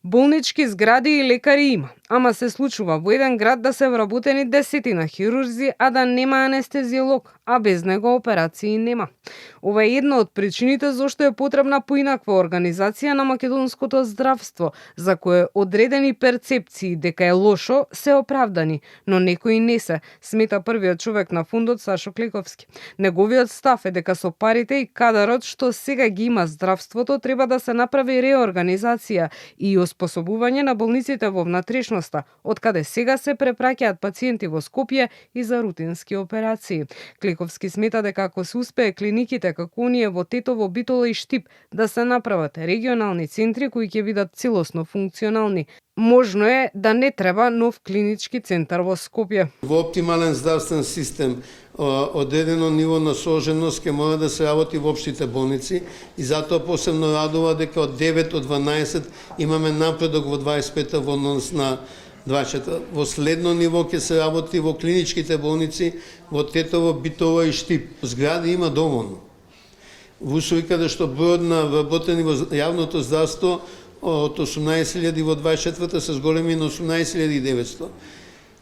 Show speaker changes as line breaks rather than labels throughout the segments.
Болнички згради и лекари има, ама се случува во еден град да се вработени десетина хирурзи, а да нема анестезиолог, а без него операции нема. Ова е една од причините зашто е потребна поинаква организација на македонското здравство, за кое одредени перцепции дека е лошо се оправдани, но некои не се, смета првиот човек на фондот Сашо Кликовски. Неговиот став е дека со парите и кадарот што сега ги има здравството треба да се направи реорганизација и способување на болниците во внатрешноста, од каде сега се препраќаат пациенти во Скопје и за рутински операции. Кликовски смета дека ако се успее клиниките како оние во Тетово, Битола и Штип да се направат регионални центри кои ќе бидат целосно функционални, можно е да не треба нов клинички центар во Скопје.
Во оптимален здравствен систем одредено ниво на сложеност ќе мора да се работи во општите болници и затоа посебно радува дека од 9 од 12 имаме напредок во 25-та во однос на 24-та. Во следно ниво ќе се работи во клиничките болници во Тетово, Битола и Штип. Згради има доволно. Во услови каде што бројот на вработени во јавното здравство од 18.000 во 24-та се зголеми на 18.900.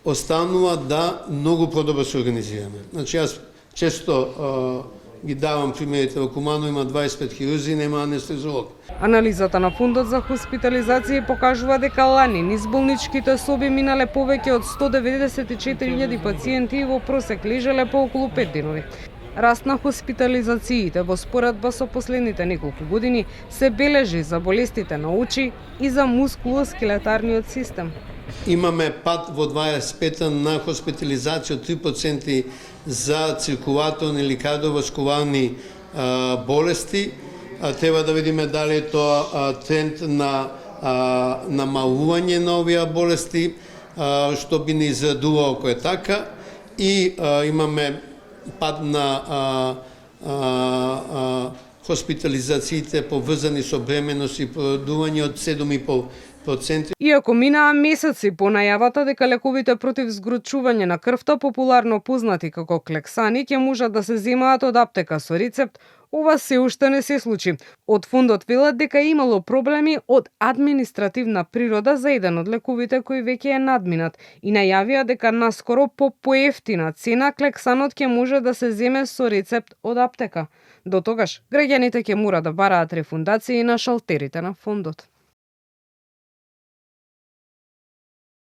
Останува да многу подобро се организираме. Значи, јас често ги давам примерите, во Кумано има 25 хирурзи, нема анестезиолог.
Анализата на фондот за хоспитализација покажува дека лани низ болничките соби минале повеќе од 194.000 пациенти и во просек лежале по околу 5 денови. Раст на хоспитализациите во споредба со последните неколку години се бележи за болестите на очи и за мускулоскелетарниот систем.
Имаме пат во 25-та на хоспитализација од 3% за циркулаторни или кардиоваскуларни болести. Треба да видиме дали е тоа тренд на намалување на овие болести, што би не израдувало ако е така. И имаме пад на хоспитализациите поврзани со бременост и породување од 7,5%.
Иако минаа месеци по најавата дека лековите против згручување на крвта, популарно познати како клексани, ќе можат да се земаат од аптека со рецепт, ова се уште не се случи. Од фондот велат дека имало проблеми од административна природа за еден од лековите кој веќе е надминат и најавија дека наскоро по поевтина цена клексанот ќе може да се земе со рецепт од аптека. До тогаш, граѓаните ќе мора да бараат рефундации на шалтерите на фондот.